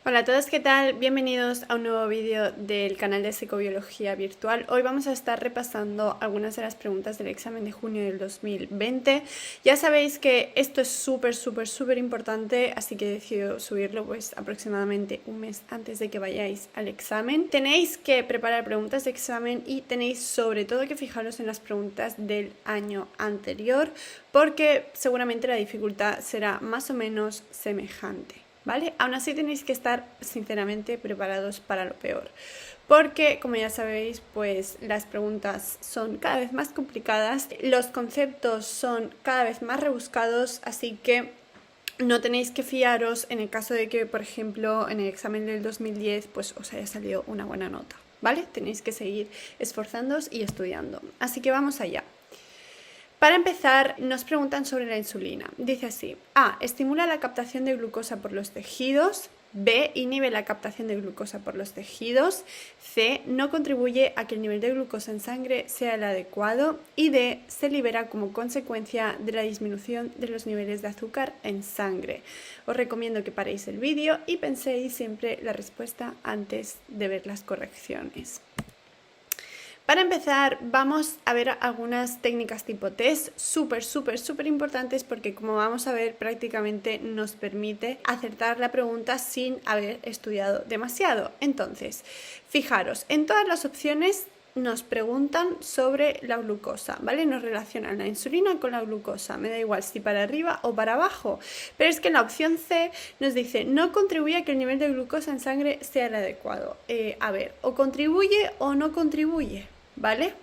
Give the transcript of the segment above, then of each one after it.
Hola a todos, ¿qué tal? Bienvenidos a un nuevo vídeo del canal de Psicobiología Virtual. Hoy vamos a estar repasando algunas de las preguntas del examen de junio del 2020. Ya sabéis que esto es súper importante, así que he decidido subirlo pues aproximadamente un mes antes de que vayáis al examen. Tenéis que preparar preguntas de examen y tenéis sobre todo que fijaros en las preguntas del año anterior, porque seguramente la dificultad será más o menos semejante. ¿Vale? Aún así tenéis que estar sinceramente preparados para lo peor, porque como ya sabéis, pues las preguntas son cada vez más complicadas, los conceptos son cada vez más rebuscados, así que no tenéis que fiaros en el caso de que, por ejemplo, en el examen del 2010 pues os haya salido una buena nota, ¿vale? Tenéis que seguir esforzándoos y estudiando. Así que vamos allá. Para empezar, nos preguntan sobre la insulina. Dice así: A. Estimula la captación de glucosa por los tejidos. B. Inhibe la captación de glucosa por los tejidos. C. No contribuye a que el nivel de glucosa en sangre sea el adecuado. Y D. Se libera como consecuencia de la disminución de los niveles de azúcar en sangre. Os recomiendo que paréis el vídeo y penséis siempre la respuesta antes de ver las correcciones. Para empezar, vamos a ver algunas técnicas tipo test súper importantes, porque como vamos a ver, prácticamente nos permite acertar la pregunta sin haber estudiado demasiado. Entonces, fijaros, en todas las opciones nos preguntan sobre la glucosa, ¿vale? Nos relacionan la insulina con la glucosa, me da igual si para arriba o para abajo, pero es que en la opción C nos dice: no contribuye a que el nivel de glucosa en sangre sea el adecuado. A ver, o contribuye o no contribuye, ¿vale?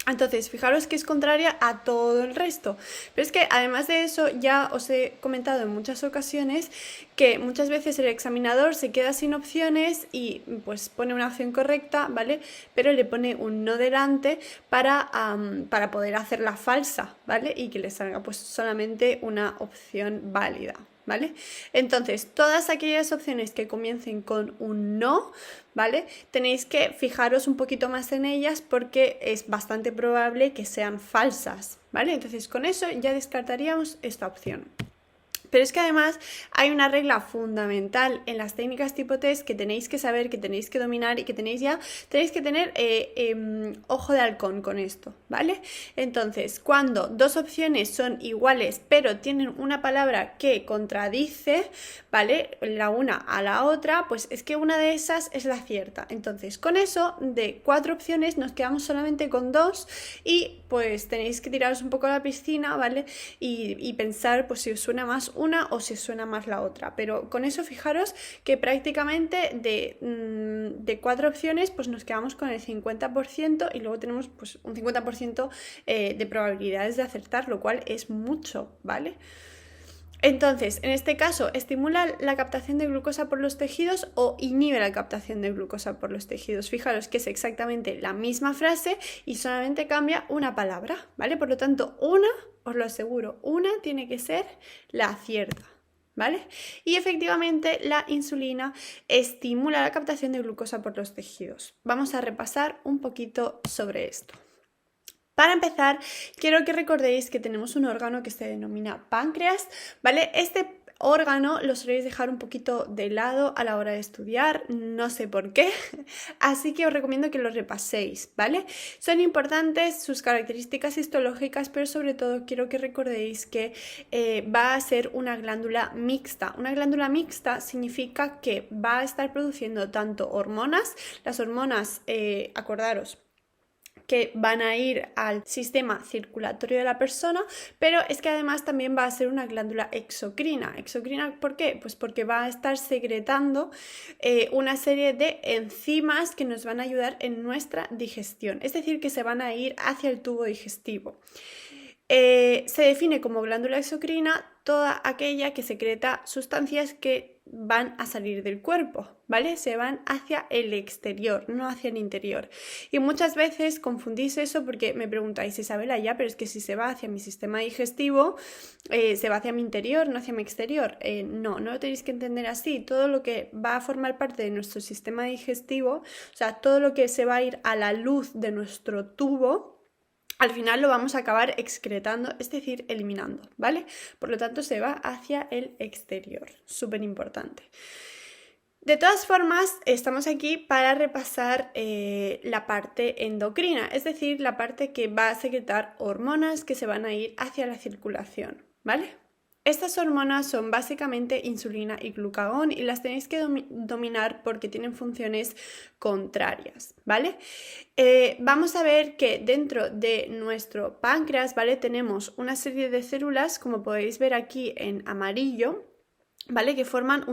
Entonces, fijaros que es contraria a todo el resto. Pero es que además de eso, ya os he comentado en muchas ocasiones que muchas veces el examinador se queda sin opciones y pues pone una opción correcta, ¿vale? Pero le pone un no delante para poder hacer la falsa, ¿vale? Y que le salga pues solamente una opción válida, ¿vale? Entonces, todas aquellas opciones que comiencen con un no, ¿vale? Tenéis que fijaros un poquito más en ellas, porque es bastante probable que sean falsas, ¿vale? Entonces, con eso ya descartaríamos esta opción. Pero es que además hay una regla fundamental en las técnicas tipo test que tenéis que saber, que tenéis que dominar y que tenéis que tener ojo de halcón con esto, ¿vale? Entonces, cuando dos opciones son iguales pero tienen una palabra que contradice, ¿vale? La una a la otra, pues es que una de esas es la cierta. Entonces, con eso, de 4 opciones nos quedamos solamente con 2 y pues tenéis que tiraros un poco a la piscina, ¿vale? Y pensar pues si os suena más una o si os suena más la otra. Pero con eso fijaros que prácticamente de 4 opciones pues nos quedamos con el 50% y luego tenemos pues un 50% de probabilidades de acertar, lo cual es mucho, ¿vale? Entonces, en este caso, ¿estimula la captación de glucosa por los tejidos o inhibe la captación de glucosa por los tejidos? Fijaros que es exactamente la misma frase y solamente cambia una palabra, ¿vale? Por lo tanto, una, os lo aseguro, una tiene que ser la cierta, ¿vale? Y efectivamente la insulina estimula la captación de glucosa por los tejidos. Vamos a repasar un poquito sobre esto. Para empezar, quiero que recordéis que tenemos un órgano que se denomina páncreas, ¿vale? Este órgano lo soléis dejar un poquito de lado a la hora de estudiar, no sé por qué, así que os recomiendo que lo repaséis, ¿vale? Son importantes sus características histológicas, pero sobre todo quiero que recordéis que va a ser una glándula mixta. Una glándula mixta significa que va a estar produciendo tanto hormonas, las hormonas, acordaros, que van a ir al sistema circulatorio de la persona, pero es que además también va a ser una glándula exocrina. ¿Exocrina por qué? Pues porque va a estar secretando una serie de enzimas que nos van a ayudar en nuestra digestión, es decir, que se van a ir hacia el tubo digestivo. Se define como glándula exocrina toda aquella que secreta sustancias que van a salir del cuerpo, ¿vale? Se van hacia el exterior, no hacia el interior. Y muchas veces confundís eso porque me preguntáis: Isabela, ya, pero es que si se va hacia mi sistema digestivo, se va hacia mi interior, no hacia mi exterior. No lo tenéis que entender así. Todo lo que va a formar parte de nuestro sistema digestivo, o sea, todo lo que se va a ir a la luz de nuestro tubo, al final lo vamos a acabar excretando, es decir, eliminando, ¿vale? Por lo tanto, se va hacia el exterior, súper importante. De todas formas, estamos aquí para repasar la parte endocrina, es decir, la parte que va a secretar hormonas que se van a ir hacia la circulación, ¿vale? Estas hormonas son básicamente insulina y glucagón y las tenéis que dominar porque tienen funciones contrarias, ¿vale? Vamos a ver que dentro de nuestro páncreas, ¿vale? Tenemos una serie de células, como podéis ver aquí en amarillo, ¿vale? Que forman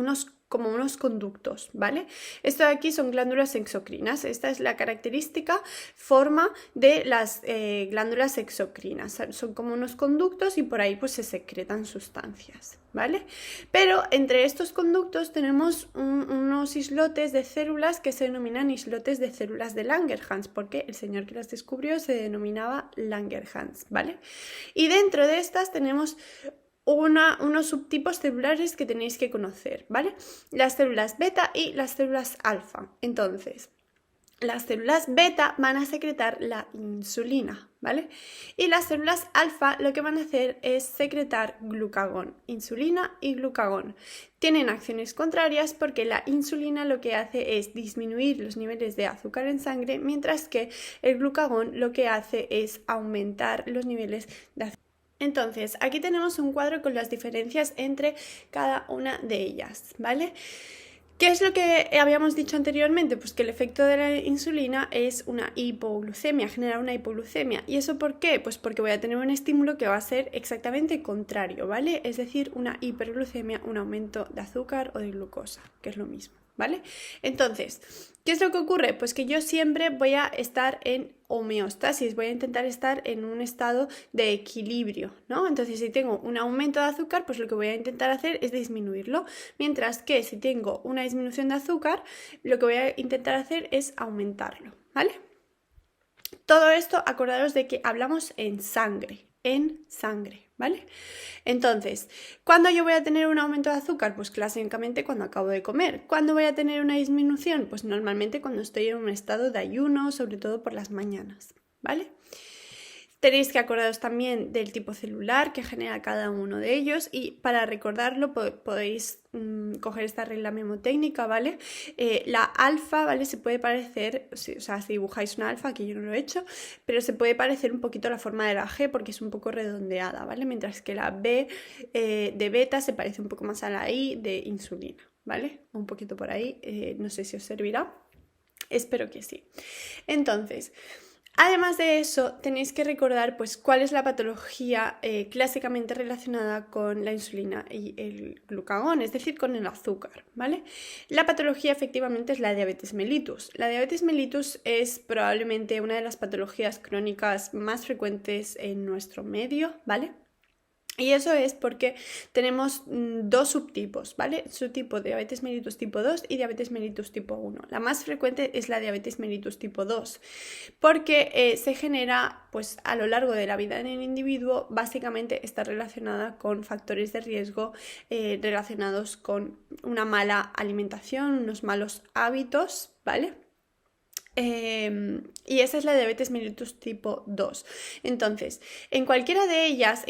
como unos conductos, ¿vale? Esto de aquí son glándulas exocrinas. Esta es la característica forma de las glándulas exocrinas. Son como unos conductos y por ahí pues se secretan sustancias, ¿vale? Pero entre estos conductos tenemos unos islotes de células que se denominan islotes de células de Langerhans, porque el señor que las descubrió se denominaba Langerhans, ¿vale? Y dentro de estas tenemos unos subtipos celulares que tenéis que conocer, ¿vale? Las células beta y las células alfa. Entonces, las células beta van a secretar la insulina, ¿vale? Y las células alfa lo que van a hacer es secretar glucagón, insulina y glucagón. Tienen acciones contrarias porque la insulina lo que hace es disminuir los niveles de azúcar en sangre, mientras que el glucagón lo que hace es aumentar los niveles de azúcar. Entonces, aquí tenemos un cuadro con las diferencias entre cada una de ellas, ¿vale? ¿Qué es lo que habíamos dicho anteriormente? Pues que el efecto de la insulina es una hipoglucemia, genera una hipoglucemia. ¿Y eso por qué? Pues porque voy a tener un estímulo que va a ser exactamente contrario, ¿vale? Es decir, una hiperglucemia, un aumento de azúcar o de glucosa, que es lo mismo, ¿vale? Entonces, ¿qué es lo que ocurre? Pues que yo siempre voy a estar en homeostasis, voy a intentar estar en un estado de equilibrio, ¿no? Entonces, si tengo un aumento de azúcar, pues lo que voy a intentar hacer es disminuirlo, mientras que si tengo una disminución de azúcar, lo que voy a intentar hacer es aumentarlo, ¿vale? Todo esto, acordaros de que hablamos en sangre, ¿vale? Entonces, ¿cuándo yo voy a tener un aumento de azúcar? Pues clásicamente cuando acabo de comer. ¿Cuándo voy a tener una disminución? Pues normalmente cuando estoy en un estado de ayuno, sobre todo por las mañanas, ¿vale? Tenéis que acordaros también del tipo celular que genera cada uno de ellos y para recordarlo podéis coger esta regla memotécnica, ¿vale? La alfa, ¿vale? Se puede parecer, o sea, si dibujáis una alfa, que yo no lo he hecho, pero se puede parecer un poquito a la forma de la G porque es un poco redondeada, ¿vale? Mientras que la B de beta se parece un poco más a la I de insulina, ¿vale? Un poquito por ahí, no sé si os servirá, espero que sí. Entonces, además de eso, tenéis que recordar pues, cuál es la patología clásicamente relacionada con la insulina y el glucagón, es decir, con el azúcar, ¿vale? La patología efectivamente es la diabetes mellitus. La diabetes mellitus es probablemente una de las patologías crónicas más frecuentes en nuestro medio, ¿vale? Y eso es porque tenemos dos subtipos, ¿vale? Subtipo de diabetes mellitus tipo 2 y diabetes mellitus tipo 1. La más frecuente es la diabetes mellitus tipo 2 porque se genera pues, a lo largo de la vida en el individuo, básicamente está relacionada con factores de riesgo relacionados con una mala alimentación, unos malos hábitos, ¿vale? Y esa es la diabetes mellitus tipo 2. Entonces, en cualquiera de ellas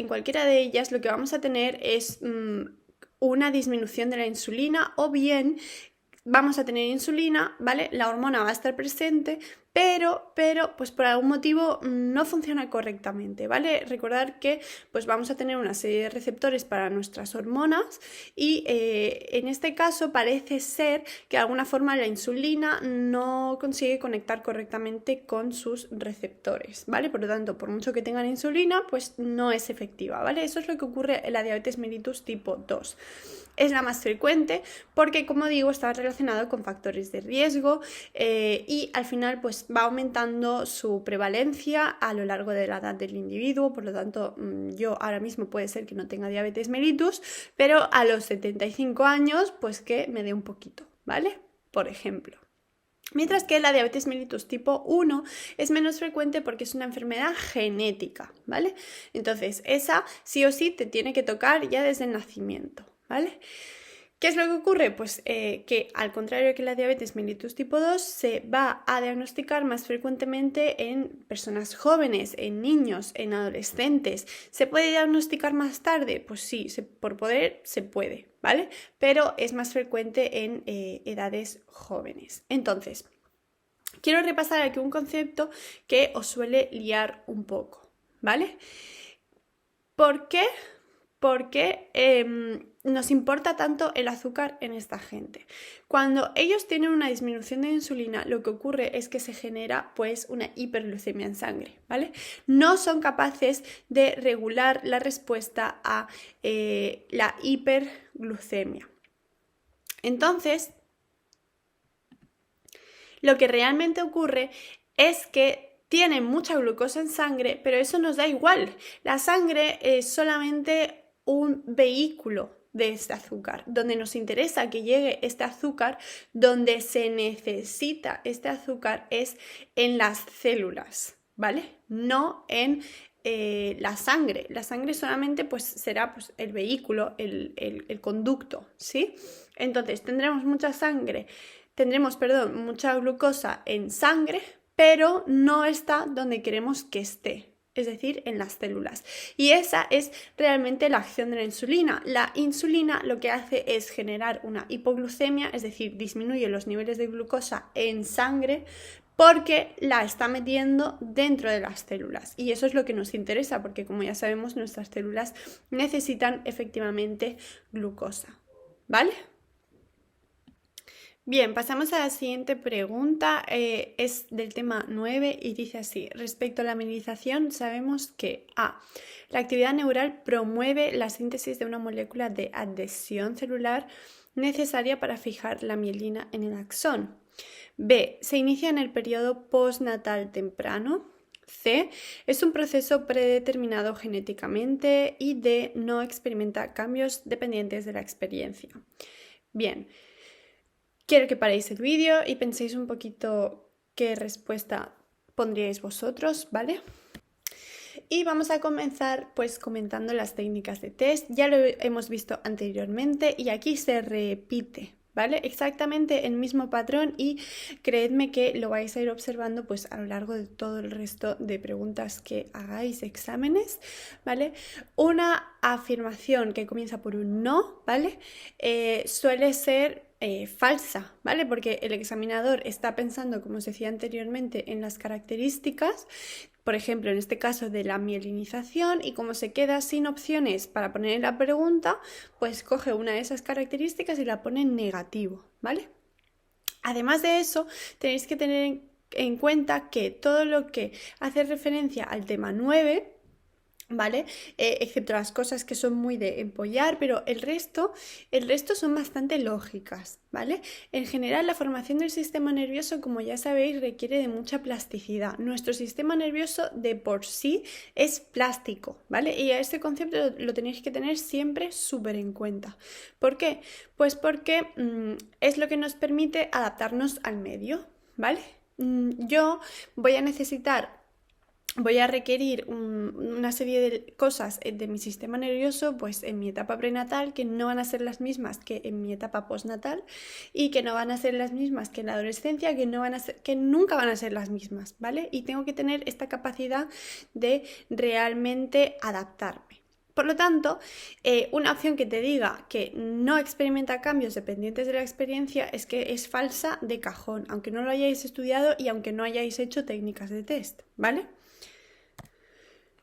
lo que vamos a tener es una disminución de la insulina o bien vamos a tener insulina, ¿vale? La hormona va a estar presente, pero pues por algún motivo no funciona correctamente, ¿vale? Recordar que pues vamos a tener una serie de receptores para nuestras hormonas y en este caso parece ser que de alguna forma la insulina no consigue conectar correctamente con sus receptores, ¿vale? Por lo tanto, por mucho que tengan insulina, pues no es efectiva, ¿vale? Eso es lo que ocurre en la diabetes mellitus tipo 2. Es la más frecuente porque, como digo, está relacionado con factores de riesgo y al final pues va aumentando su prevalencia a lo largo de la edad del individuo. Por lo tanto, yo ahora mismo puede ser que no tenga diabetes mellitus, pero a los 75 años pues que me dé un poquito, ¿vale? Por ejemplo. Mientras que la diabetes mellitus tipo 1 es menos frecuente porque es una enfermedad genética, ¿vale? Entonces, esa sí o sí te tiene que tocar ya desde el nacimiento, ¿vale? ¿Qué es lo que ocurre? Pues que al contrario que la diabetes mellitus tipo 2 se va a diagnosticar más frecuentemente en personas jóvenes, en niños, en adolescentes. ¿Se puede diagnosticar más tarde? Pues sí, por poder se puede, ¿vale? Pero es más frecuente en edades jóvenes. Entonces, quiero repasar aquí un concepto que os suele liar un poco, ¿vale? ¿Por qué? Porque nos importa tanto el azúcar en esta gente. Cuando ellos tienen una disminución de insulina, lo que ocurre es que se genera pues una hiperglucemia en sangre, ¿vale? No son capaces de regular la respuesta a la hiperglucemia. Entonces, lo que realmente ocurre es que tienen mucha glucosa en sangre, pero eso nos da igual. La sangre es solamente un vehículo de este azúcar. Donde nos interesa que llegue este azúcar, donde se necesita este azúcar es en las células, ¿vale? No en la sangre. La sangre solamente pues, será pues, el vehículo, el conducto, ¿sí? Entonces tendremos mucha glucosa en sangre, pero no está donde queremos que esté, es decir, en las células. Y esa es realmente la acción de la insulina. La insulina lo que hace es generar una hipoglucemia, es decir, disminuye los niveles de glucosa en sangre porque la está metiendo dentro de las células. Y eso es lo que nos interesa, porque como ya sabemos, nuestras células necesitan efectivamente glucosa, ¿vale? Bien, pasamos a la siguiente pregunta, es del tema 9 y dice así: respecto a la mielinización, sabemos que A. La actividad neural promueve la síntesis de una molécula de adhesión celular necesaria para fijar la mielina en el axón. B. Se inicia en el periodo postnatal temprano. C. Es un proceso predeterminado genéticamente. Y D. No experimenta cambios dependientes de la experiencia. Bien. Quiero que paréis el vídeo y penséis un poquito qué respuesta pondríais vosotros, ¿vale? Y vamos a comenzar pues comentando las técnicas de test. Ya lo hemos visto anteriormente y aquí se repite, ¿vale? Exactamente el mismo patrón y creedme que lo vais a ir observando pues a lo largo de todo el resto de preguntas que hagáis de exámenes, ¿vale? Una afirmación que comienza por un no, ¿vale? Suele ser falsa, ¿vale? Porque el examinador está pensando, como os decía anteriormente, en las características, por ejemplo, en este caso de la mielinización, y como se queda sin opciones para poner en la pregunta, pues coge una de esas características y la pone en negativo, ¿vale? Además de eso, tenéis que tener en cuenta que todo lo que hace referencia al tema 9, ¿vale? Excepto las cosas que son muy de empollar, pero el resto son bastante lógicas, ¿vale? En general, la formación del sistema nervioso, como ya sabéis, requiere de mucha plasticidad. Nuestro sistema nervioso de por sí es plástico, ¿vale? Y a este concepto lo tenéis que tener siempre súper en cuenta. ¿Por qué? Pues porque es lo que nos permite adaptarnos al medio, ¿vale? Yo voy a requerir una serie de cosas de mi sistema nervioso pues en mi etapa prenatal que no van a ser las mismas que en mi etapa postnatal y que no van a ser las mismas que en la adolescencia, que nunca van a ser las mismas, ¿vale? Y tengo que tener esta capacidad de realmente adaptarme. Por lo tanto, una opción que te diga que no experimenta cambios dependientes de la experiencia es que es falsa de cajón, aunque no lo hayáis estudiado y aunque no hayáis hecho técnicas de test, ¿vale?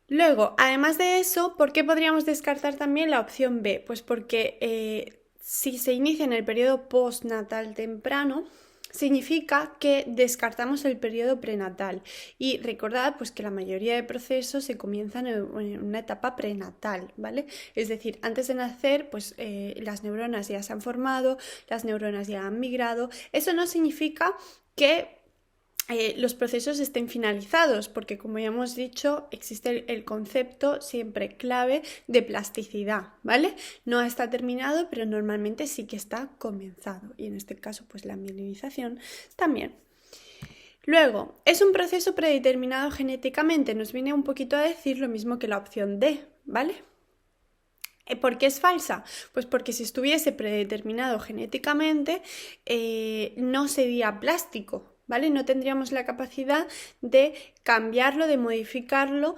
Luego, además de eso, ¿por qué podríamos descartar también la opción B? Pues porque si se inicia en el periodo postnatal temprano, significa que descartamos el periodo prenatal. Y recordad pues, que la mayoría de procesos se comienzan en una etapa prenatal, ¿vale? Es decir, antes de nacer, pues las neuronas ya se han formado, las neuronas ya han migrado. Eso no significa que los procesos estén finalizados, porque como ya hemos dicho, existe el concepto siempre clave de plasticidad, ¿vale? No está terminado, pero normalmente sí que está comenzado, y en este caso, pues la mielinización también. Luego, es un proceso predeterminado genéticamente, nos viene un poquito a decir lo mismo que la opción D, ¿vale? ¿Por qué es falsa? Pues porque si estuviese predeterminado genéticamente, no sería plástico, ¿vale? No tendríamos la capacidad de cambiarlo, de modificarlo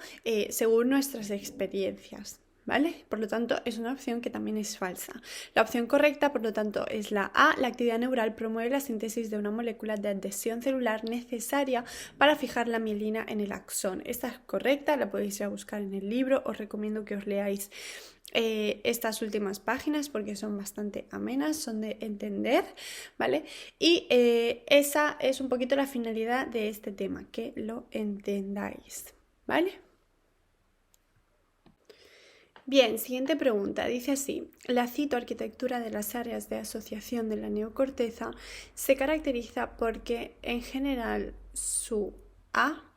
según nuestras experiencias, ¿vale? Por lo tanto, es una opción que también es falsa. La opción correcta, por lo tanto, es la A. La actividad neural promueve la síntesis de una molécula de adhesión celular necesaria para fijar la mielina en el axón. Esta es correcta, la podéis ir a buscar en el libro. Os recomiendo que os leáis estas últimas páginas porque son bastante amenas, son de entender, ¿vale? Y esa es un poquito la finalidad de este tema, que lo entendáis, ¿vale? Bien, siguiente pregunta. Dice así: la citoarquitectura de las áreas de asociación de la neocorteza se caracteriza porque, en general, su A,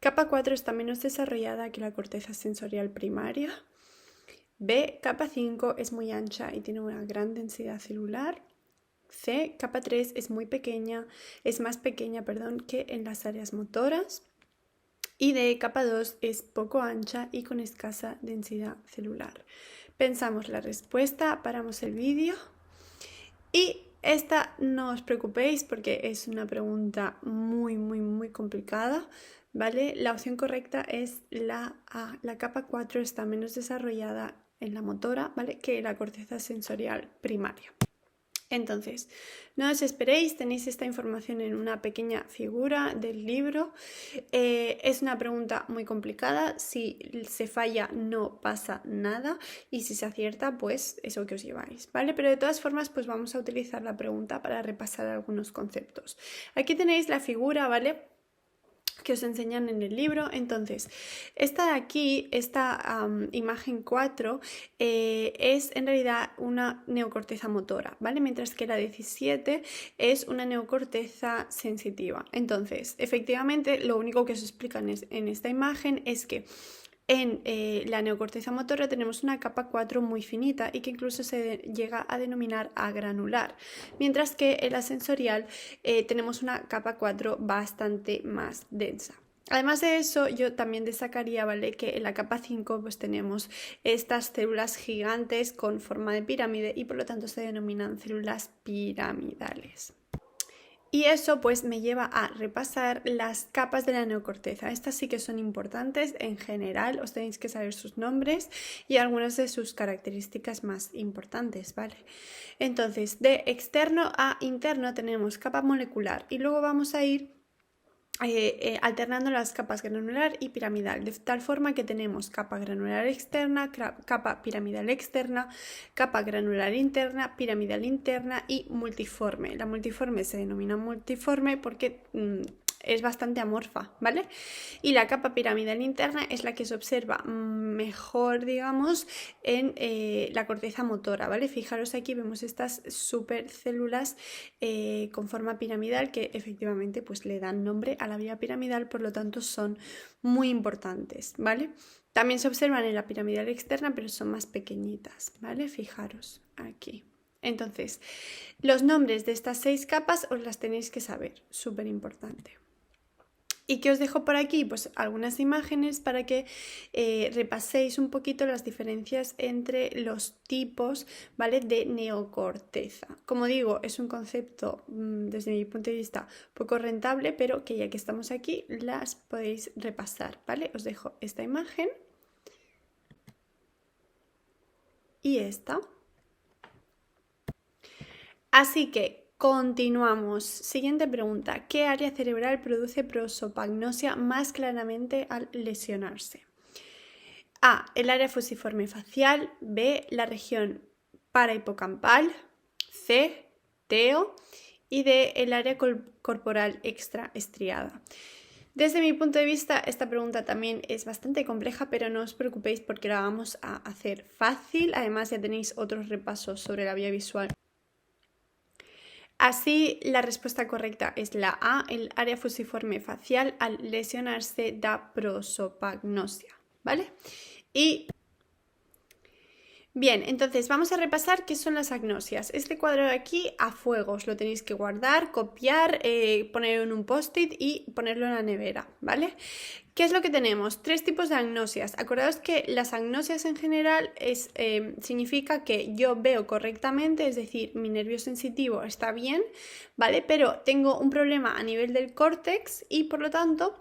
capa 4 está menos desarrollada que la corteza sensorial primaria. B, capa 5 es muy ancha y tiene una gran densidad celular. C, capa 3 es más pequeña, que en las áreas motoras. Y D, capa 2 es poco ancha y con escasa densidad celular. Pensamos la respuesta, paramos el vídeo y esta no os preocupéis porque es una pregunta muy complicada, ¿vale? La opción correcta es la A. La capa 4 está menos desarrollada en la motora, ¿vale?, que la corteza sensorial primaria. Entonces, no os esperéis, tenéis esta información en una pequeña figura del libro. Es una pregunta muy complicada, si se falla no pasa nada y si se acierta, pues eso que os lleváis, ¿vale? Pero de todas formas, pues vamos a utilizar la pregunta para repasar algunos conceptos. Aquí tenéis la figura, ¿vale?, que os enseñan en el libro. Entonces, esta de aquí, esta imagen 4, es en realidad una neocorteza motora, ¿vale? Mientras que la 17 es una neocorteza sensitiva. Entonces, efectivamente, lo único que os explican en esta imagen es que en la neocorteza motora tenemos una capa 4 muy finita y que incluso se llega a denominar agranular, mientras que en la sensorial tenemos una capa 4 bastante más densa. Además de eso, yo también destacaría, ¿vale?, que en la capa 5 pues tenemos estas células gigantes con forma de pirámide y por lo tanto se denominan células piramidales. Y eso pues me lleva a repasar las capas de la neocorteza. Estas sí que son importantes en general, os tenéis que saber sus nombres y algunas de sus características más importantes, ¿vale? Entonces, de externo a interno tenemos capa molecular y luego vamos a ir alternando las capas granular y piramidal, de tal forma que tenemos capa granular externa, capa piramidal externa, capa granular interna, piramidal interna y multiforme. La multiforme se denomina multiforme porque es bastante amorfa, ¿vale? Y la capa piramidal interna es la que se observa mejor, digamos, en la corteza motora, ¿vale? Fijaros aquí, vemos estas supercélulas con forma piramidal que efectivamente pues le dan nombre a la vía piramidal, por lo tanto son muy importantes, ¿vale? También se observan en la piramidal externa, pero son más pequeñitas, ¿vale? Fijaros aquí. Entonces, los nombres de estas 6 capas os las tenéis que saber, súper importante. ¿Y qué os dejo por aquí? Pues algunas imágenes para que repaséis un poquito las diferencias entre los tipos, ¿vale?, de neocorteza. Como digo, es un concepto desde mi punto de vista poco rentable, pero que ya que estamos aquí las podéis repasar, ¿vale? Os dejo esta imagen y esta. Así que continuamos. Siguiente pregunta. ¿Qué área cerebral produce prosopagnosia más claramente al lesionarse? A, el área fusiforme facial. B, la región parahipocampal. C, teo. Y D, el área corporal extraestriada. Desde mi punto de vista, esta pregunta también es bastante compleja, pero no os preocupéis porque la vamos a hacer fácil. Además, ya tenéis otros repasos sobre la vía visual. Así, la respuesta correcta es la A, el área fusiforme facial al lesionarse da prosopagnosia, ¿vale? Y Bien, entonces vamos a repasar qué son las agnosias. Este cuadro de aquí a fuego os lo tenéis que guardar, copiar, ponerlo en un post-it y ponerlo en la nevera, ¿vale? ¿Qué es lo que tenemos? 3 tipos de agnosias. Acordaos que las agnosias en general significa que yo veo correctamente, es decir, mi nervio sensitivo está bien, ¿vale? Pero tengo un problema a nivel del córtex y por lo tanto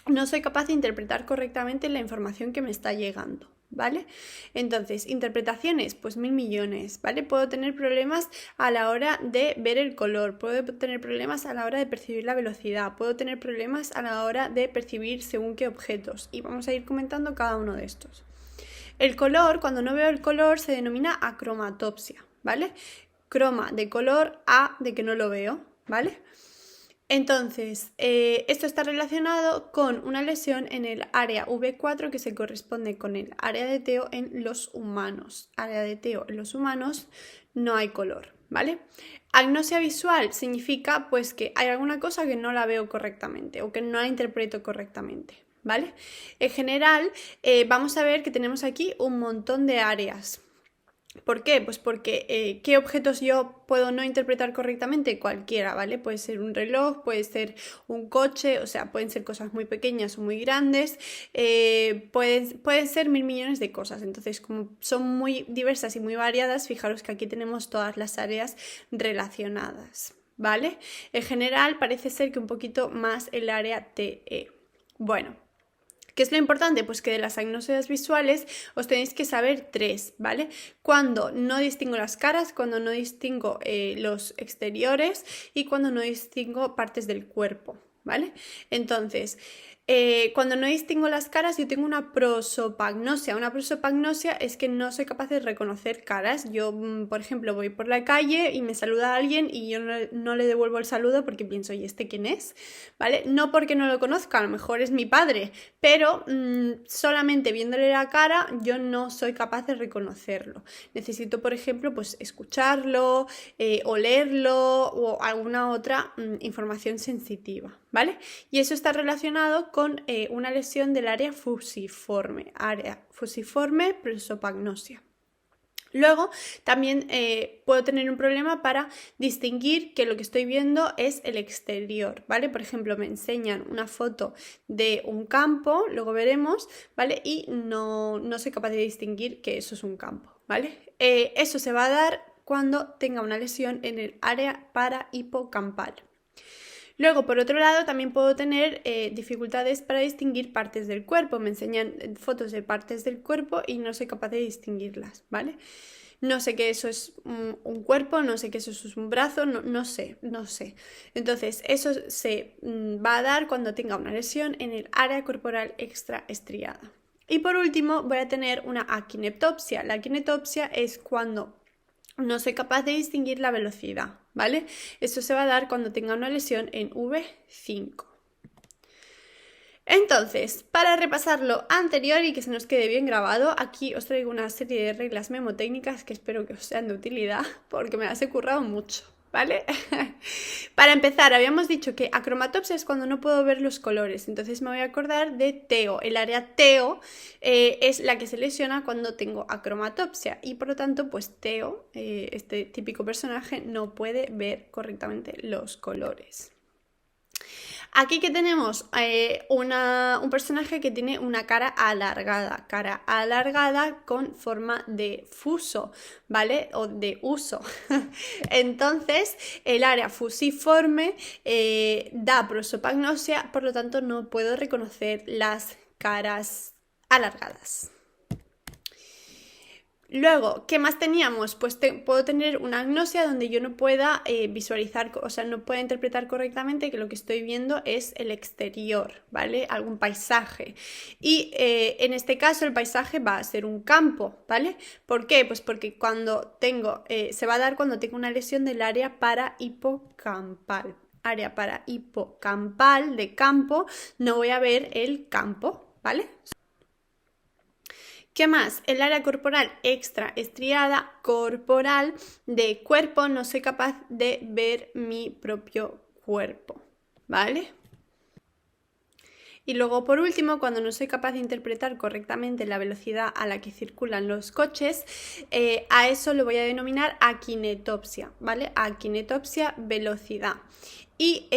no soy capaz de interpretar correctamente la información que me está llegando, ¿vale? Entonces, interpretaciones, pues 1000 millones, ¿vale? Puedo tener problemas a la hora de ver el color, puedo tener problemas a la hora de percibir la velocidad, puedo tener problemas a la hora de percibir según qué objetos, y vamos a ir comentando cada uno de estos. El color, cuando no veo el color, se denomina acromatopsia, ¿vale? Croma de color, a de que no lo veo, ¿vale? Entonces, esto está relacionado con una lesión en el área V4 que se corresponde con el área de TEO en los humanos. Área de TEO en los humanos no hay color, ¿vale? Agnosia visual significa pues que hay alguna cosa que no la veo correctamente o que no la interpreto correctamente, ¿vale? En general, vamos a ver que tenemos aquí un montón de áreas. ¿Por qué? Pues porque ¿qué objetos yo puedo no interpretar correctamente? Cualquiera, ¿vale? Puede ser un reloj, puede ser un coche, o sea, pueden ser cosas muy pequeñas o muy grandes, pueden ser 1000 millones de cosas. Entonces, como son muy diversas y muy variadas, fijaros que aquí tenemos todas las áreas relacionadas, ¿vale? En general parece ser que un poquito más el área TE. Bueno. ¿Qué es lo importante? Pues que de las agnosias visuales os tenéis que saber 3, ¿vale? Cuando no distingo las caras, cuando no distingo los exteriores y cuando no distingo partes del cuerpo, ¿vale? Entonces, cuando no distingo las caras, yo tengo una prosopagnosia. Una prosopagnosia es que no soy capaz de reconocer caras. Yo, por ejemplo, voy por la calle y me saluda a alguien y yo no le devuelvo el saludo porque pienso, ¿y este quién es? ¿Vale? No porque no lo conozca, a lo mejor es mi padre, pero solamente viéndole la cara yo no soy capaz de reconocerlo. Necesito, por ejemplo, pues escucharlo, olerlo o alguna otra información sensitiva, ¿vale? Y eso está relacionado con una lesión del área fusiforme prosopagnosia. Luego también puedo tener un problema para distinguir que lo que estoy viendo es el exterior, ¿vale? Por ejemplo, me enseñan una foto de un campo, luego veremos, ¿vale? Y no soy capaz de distinguir que eso es un campo, ¿vale? Eso se va a dar cuando tenga una lesión en el área parahipocampal. Luego, por otro lado, también puedo tener dificultades para distinguir partes del cuerpo. Me enseñan fotos de partes del cuerpo y no soy capaz de distinguirlas, ¿vale? No sé que eso es un cuerpo, no sé que eso es un brazo, no sé. Entonces, eso se va a dar cuando tenga una lesión en el área corporal extraestriada. Y por último, voy a tener una aquineptopsia. La aquineptopsia es cuando no soy capaz de distinguir la velocidad, ¿vale? Esto se va a dar cuando tenga una lesión en V5. Entonces, para repasar lo anterior y que se nos quede bien grabado, aquí os traigo una serie de reglas memotécnicas que espero que os sean de utilidad porque me las he currado mucho, ¿vale? Para empezar, habíamos dicho que acromatopsia es cuando no puedo ver los colores, entonces me voy a acordar de TEO. El área TEO es la que se lesiona cuando tengo acromatopsia y por lo tanto, pues TEO, este típico personaje, no puede ver correctamente los colores. Aquí que tenemos un personaje que tiene una cara alargada con forma de fuso, ¿vale? O de uso. Entonces, el área fusiforme da prosopagnosia, por lo tanto no puedo reconocer las caras alargadas. Luego, ¿qué más teníamos? Pues puedo tener una agnosia donde yo no pueda visualizar, o sea, no pueda interpretar correctamente que lo que estoy viendo es el exterior, ¿vale? Algún paisaje. Y en este caso el paisaje va a ser un campo, ¿vale? ¿Por qué? Pues porque cuando se va a dar cuando tengo una lesión del área parahipocampal. Área parahipocampal de campo, no voy a ver el campo, ¿vale? ¿Qué más? El área corporal extraestriada, corporal, de cuerpo, no soy capaz de ver mi propio cuerpo, ¿vale? Y luego, por último, cuando no soy capaz de interpretar correctamente la velocidad a la que circulan los coches, a eso lo voy a denominar akinetopsia, ¿vale? Akinetopsia, velocidad. Y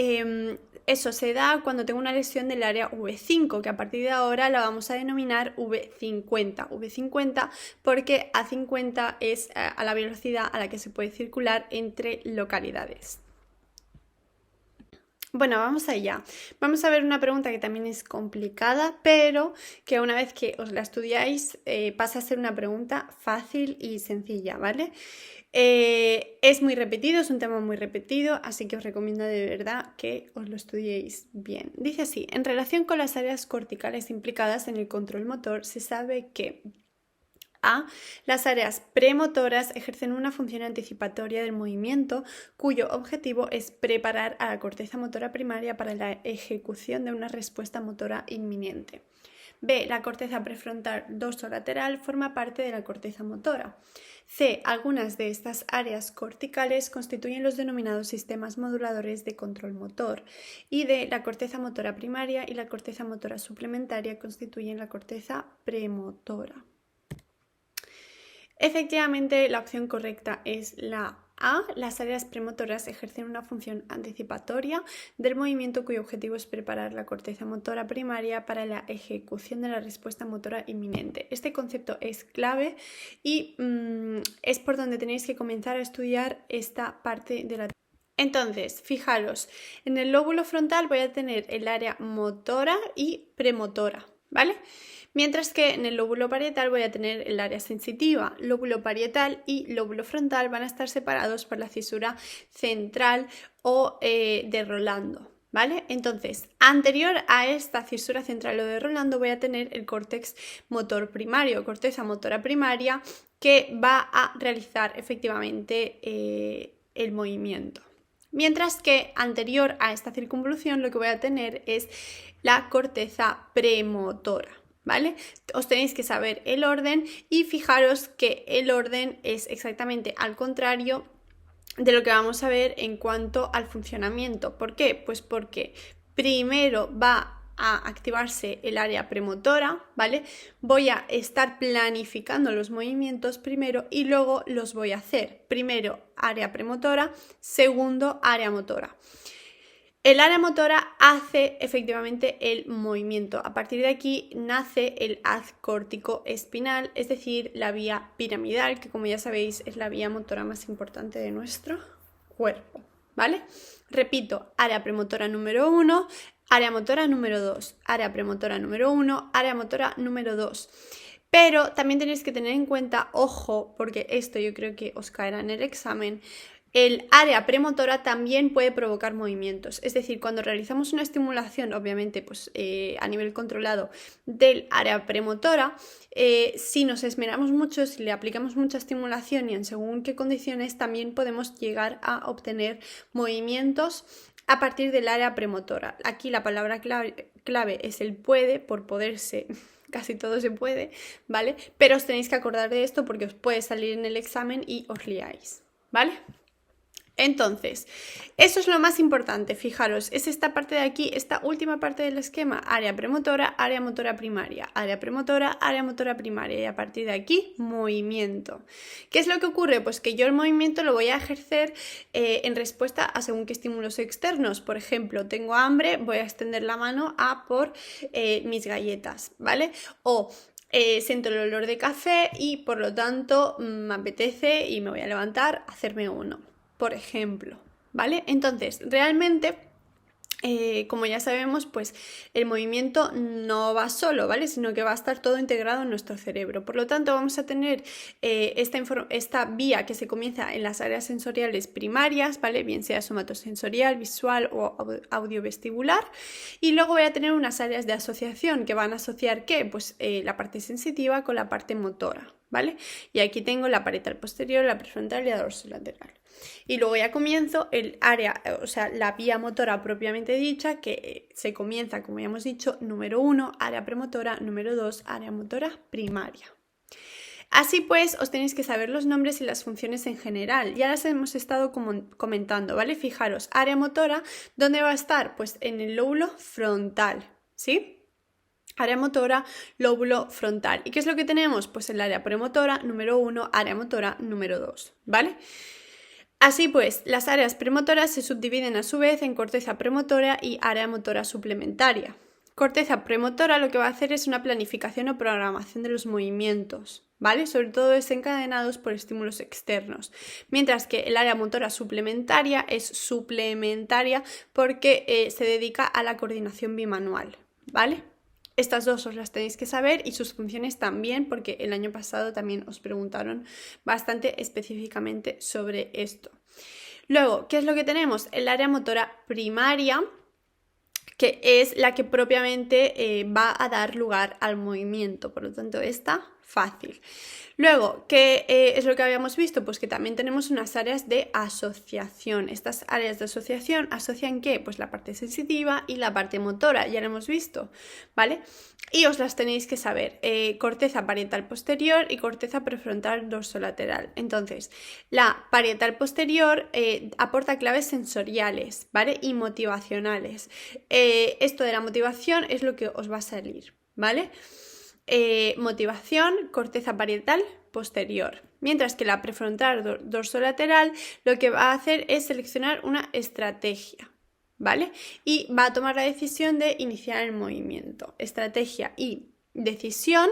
eso se da cuando tengo una lesión del área V5, que a partir de ahora la vamos a denominar V50. V50 porque A50 es a la velocidad a la que se puede circular entre localidades. Bueno, vamos allá. Vamos a ver una pregunta que también es complicada, pero que una vez que os la estudiáis pasa a ser una pregunta fácil y sencilla, ¿vale? Es muy repetido, es un tema muy repetido, así que os recomiendo de verdad que os lo estudiéis bien. Dice así: en relación con las áreas corticales implicadas en el control motor, se sabe que A. Las áreas premotoras ejercen una función anticipatoria del movimiento cuyo objetivo es preparar a la corteza motora primaria para la ejecución de una respuesta motora inminente. B. La corteza prefrontal dorsolateral forma parte de la corteza motora. C. Algunas de estas áreas corticales constituyen los denominados sistemas moduladores de control motor. Y D. La corteza motora primaria y la corteza motora suplementaria constituyen la corteza premotora. Efectivamente, la opción correcta es la A. Las áreas premotoras ejercen una función anticipatoria del movimiento cuyo objetivo es preparar la corteza motora primaria para la ejecución de la respuesta motora inminente. Este concepto es clave y es por donde tenéis que comenzar a estudiar esta parte de la... Entonces, fijaros, en el lóbulo frontal voy a tener el área motora y premotora, ¿vale? Mientras que en el lóbulo parietal voy a tener el área sensitiva. Lóbulo parietal y lóbulo frontal van a estar separados por la cisura central o de Rolando, ¿vale? Entonces, anterior a esta cisura central o de Rolando voy a tener el córtex motor primario, corteza motora primaria, que va a realizar efectivamente el movimiento. Mientras que anterior a esta circunvolución lo que voy a tener es la corteza premotora, ¿vale? Os tenéis que saber el orden y fijaros que el orden es exactamente al contrario de lo que vamos a ver en cuanto al funcionamiento. ¿Por qué? Pues porque primero va a activarse el área premotora, ¿vale? Voy a estar planificando los movimientos primero y luego los voy a hacer. Primero área premotora, segundo área motora. El área motora hace efectivamente el movimiento. A partir de aquí nace el haz córtico espinal, es decir, la vía piramidal, que como ya sabéis es la vía motora más importante de nuestro cuerpo, ¿vale? Repito, área premotora número 1, área motora número 2, área premotora número 1, área motora número 2. Pero también tenéis que tener en cuenta, ojo, porque esto yo creo que os caerá en el examen, el área premotora también puede provocar movimientos, es decir, cuando realizamos una estimulación, obviamente pues, a nivel controlado del área premotora, si nos esmeramos mucho, si le aplicamos mucha estimulación y en según qué condiciones, también podemos llegar a obtener movimientos a partir del área premotora. Aquí la palabra clave es el puede, por poderse... Casi todo se puede, ¿vale? Pero os tenéis que acordar de esto porque os puede salir en el examen y os liáis, ¿vale? Entonces, eso es lo más importante, fijaros, es esta parte de aquí, esta última parte del esquema, área premotora, área motora primaria, área premotora, área motora primaria y a partir de aquí, movimiento. ¿Qué es lo que ocurre? Pues que yo el movimiento lo voy a ejercer en respuesta a según qué estímulos externos. Por ejemplo, tengo hambre, voy a extender la mano a por mis galletas, ¿vale? O siento el olor de café y por lo tanto me apetece y me voy a levantar a hacerme uno. Por ejemplo, ¿vale? Entonces, realmente, como ya sabemos, pues el movimiento no va solo, ¿vale? Sino que va a estar todo integrado en nuestro cerebro. Por lo tanto, vamos a tener esta vía que se comienza en las áreas sensoriales primarias, ¿vale? Bien sea somatosensorial, visual o audiovestibular. Y luego voy a tener unas áreas de asociación que van a asociar, ¿qué? Pues la parte sensitiva con la parte motora, ¿vale? Y aquí tengo la parietal posterior, la prefrontal y la dorsolateral. Y luego ya comienzo el área, o sea, la vía motora propiamente dicha, que se comienza, como ya hemos dicho, número 1, área premotora, número 2, área motora primaria. Así pues, os tenéis que saber los nombres y las funciones en general. Ya las hemos estado comentando, ¿vale? Fijaros, área motora, ¿dónde va a estar? Pues en el lóbulo frontal, ¿sí? área motora, lóbulo frontal. ¿Y qué es lo que tenemos? Pues el área premotora número 1, área motora número 2, ¿vale? Así pues, las áreas premotoras se subdividen a su vez en corteza premotora y área motora suplementaria. Corteza premotora lo que va a hacer es una planificación o programación de los movimientos, ¿vale? Sobre todo desencadenados por estímulos externos. Mientras que el área motora suplementaria es suplementaria porque se dedica a la coordinación bimanual, ¿vale? Estas dos os las tenéis que saber y sus funciones también, porque el año pasado también os preguntaron bastante específicamente sobre esto. Luego, ¿qué es lo que tenemos? El área motora primaria, que es la que propiamente va a dar lugar al movimiento, por lo tanto, esta fácil. Luego, ¿qué es lo que habíamos visto? Pues que también tenemos unas áreas de asociación. Estas áreas de asociación asocian ¿qué? Pues la parte sensitiva y la parte motora, ya lo hemos visto, ¿vale? Y os las tenéis que saber, corteza parietal posterior y corteza prefrontal dorsolateral. Entonces, la parietal posterior aporta claves sensoriales, ¿vale? Y motivacionales. Esto de la motivación es lo que os va a salir, ¿vale? Motivación, corteza parietal posterior. Mientras que la prefrontal dorsolateral lo que va a hacer es seleccionar una estrategia, ¿vale? Y va a tomar la decisión de iniciar el movimiento. Estrategia y decisión,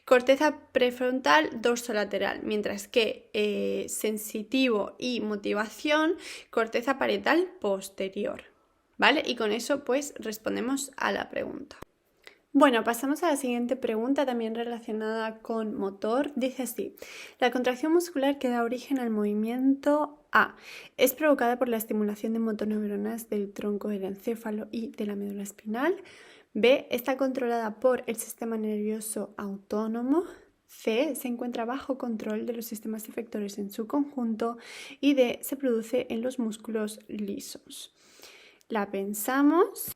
corteza prefrontal dorsolateral. Mientras que sensitivo y motivación, corteza parietal posterior, ¿vale? Y con eso pues respondemos a la pregunta. Bueno, pasamos a la siguiente pregunta, también relacionada con motor. Dice así: la contracción muscular que da origen al movimiento A es provocada por la estimulación de motoneuronas del tronco del encéfalo y de la médula espinal. B está controlada por el sistema nervioso autónomo. C se encuentra bajo control de los sistemas efectores en su conjunto. Y D se produce en los músculos lisos. La pensamos.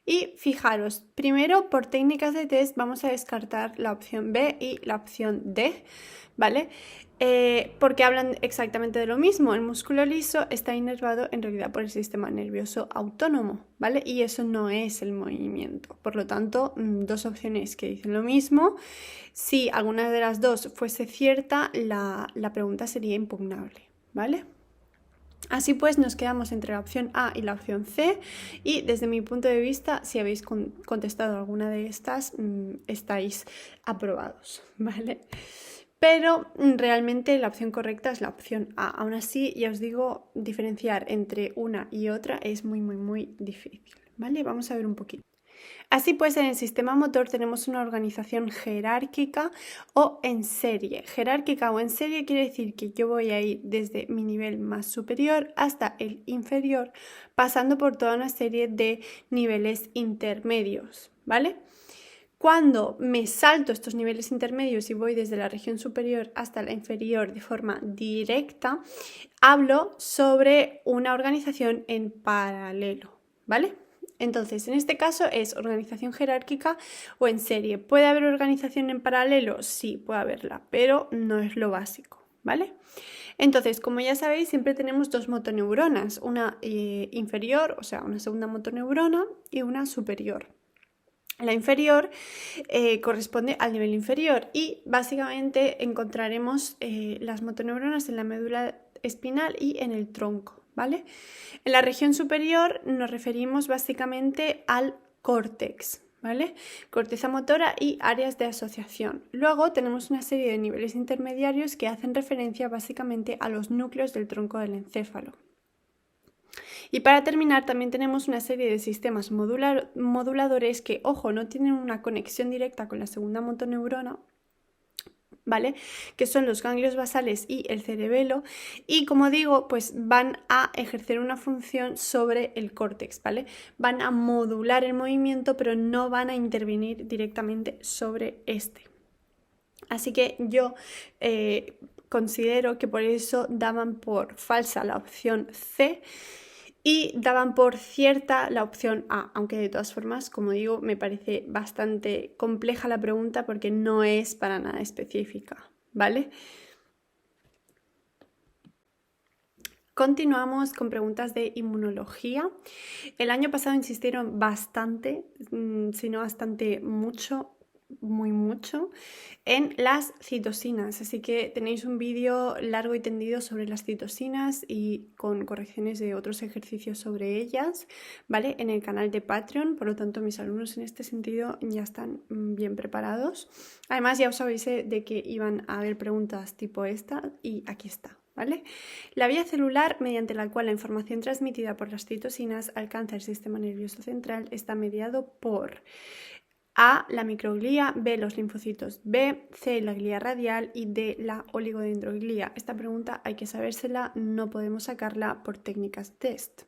Y fijaros, primero por técnicas de test vamos a descartar la opción B y la opción D, ¿vale? Porque hablan exactamente de lo mismo. El músculo liso está inervado en realidad por el sistema nervioso autónomo, ¿vale? Y eso no es el movimiento. Por lo tanto, dos opciones que dicen lo mismo. Si alguna de las dos fuese cierta, la pregunta sería impugnable, ¿vale? Así pues nos quedamos entre la opción A y la opción C y desde mi punto de vista, si habéis contestado alguna de estas, estáis aprobados, ¿vale? Pero realmente la opción correcta es la opción A. Aún así, ya os digo, diferenciar entre una y otra es muy difícil, ¿vale? Vamos a ver un poquito. Así pues, en el sistema motor tenemos una organización jerárquica o en serie. Jerárquica o en serie quiere decir que yo voy a ir desde mi nivel más superior hasta el inferior, pasando por toda una serie de niveles intermedios, ¿vale? Cuando me salto estos niveles intermedios y voy desde la región superior hasta la inferior de forma directa, hablo sobre una organización en paralelo, ¿vale? Entonces, en este caso es organización jerárquica o en serie. ¿Puede haber organización en paralelo? Sí, puede haberla, pero no es lo básico, ¿vale? Entonces, como ya sabéis, siempre tenemos dos motoneuronas, una inferior, o sea, una segunda motoneurona y una superior. La inferior corresponde al nivel inferior y básicamente encontraremos las motoneuronas en la médula espinal y en el tronco, ¿vale? En la región superior nos referimos básicamente al córtex, ¿vale? Corteza motora y áreas de asociación. Luego tenemos una serie de niveles intermediarios que hacen referencia básicamente a los núcleos del tronco del encéfalo. Y para terminar también tenemos una serie de sistemas moduladores que, ojo, no tienen una conexión directa con la segunda motoneurona, ¿vale? Que son los ganglios basales y el cerebelo y como digo, pues van a ejercer una función sobre el córtex, ¿vale? Van a modular el movimiento pero no van a intervenir directamente sobre este. Así que yo considero que por eso daban por falsa la opción C y daban por cierta la opción A, aunque de todas formas, como digo, me parece bastante compleja la pregunta porque no es para nada específica, ¿vale? Continuamos con preguntas de inmunología. El año pasado insistieron bastante, si no bastante mucho, muy mucho, en las citosinas. Así que tenéis un vídeo largo y tendido sobre las citosinas y con correcciones de otros ejercicios sobre ellas, ¿vale? En el canal de Patreon. Por lo tanto, mis alumnos en este sentido ya están bien preparados. Además, ya os avisé de que iban a haber preguntas tipo esta y aquí está. ¿Vale? La vía celular mediante la cual la información transmitida por las citosinas alcanza el sistema nervioso central está mediado por A, la microglía, B, los linfocitos B, C, la glía radial y D, la oligodendroglía. Esta pregunta hay que sabérsela, no podemos sacarla por técnicas test.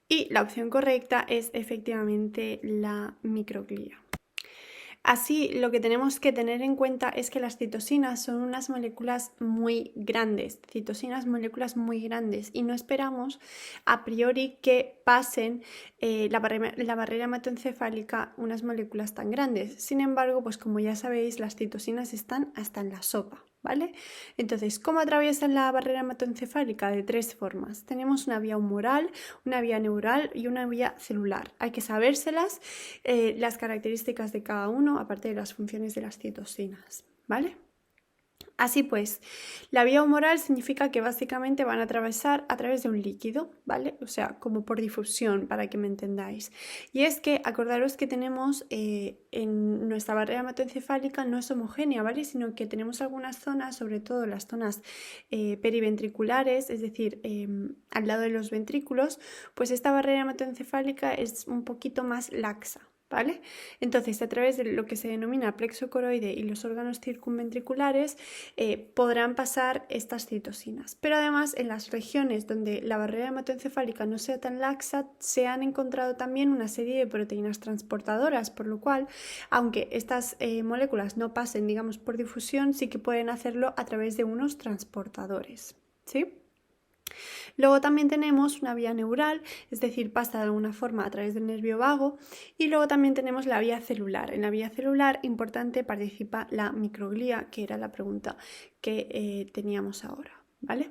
Y la opción correcta es efectivamente la microglía. Así, lo que tenemos que tener en cuenta es que las citosinas son unas moléculas muy grandes, y no esperamos a priori que pasen la barrera hematoencefálica unas moléculas tan grandes. Sin embargo, pues como ya sabéis, las citosinas están hasta en la sopa, ¿vale? Entonces, ¿cómo atraviesan la barrera hematoencefálica? De tres formas. Tenemos una vía humoral, una vía neural y una vía celular. Hay que sabérselas, las características de cada uno, aparte de las funciones de las citosinas, ¿vale? Así pues, la vía humoral significa que básicamente van a atravesar a través de un líquido, ¿vale? O sea, como por difusión, para que me entendáis. Y es que acordaros que tenemos en nuestra barrera hematoencefálica no es homogénea, ¿vale? Sino que tenemos algunas zonas, sobre todo las zonas periventriculares, es decir, al lado de los ventrículos, pues esta barrera hematoencefálica es un poquito más laxa, ¿vale? Entonces, a través de lo que se denomina plexo coroide y los órganos circunventriculares podrán pasar estas citosinas. Pero además, en las regiones donde la barrera hematoencefálica no sea tan laxa, se han encontrado también una serie de proteínas transportadoras, por lo cual, aunque estas moléculas no pasen, digamos, por difusión, sí que pueden hacerlo a través de unos transportadores, ¿sí? Luego también tenemos una vía neural, es decir, pasa de alguna forma a través del nervio vago, y luego también tenemos la vía celular. En la vía celular, importante, participa la microglía, que era la pregunta que teníamos ahora, ¿vale?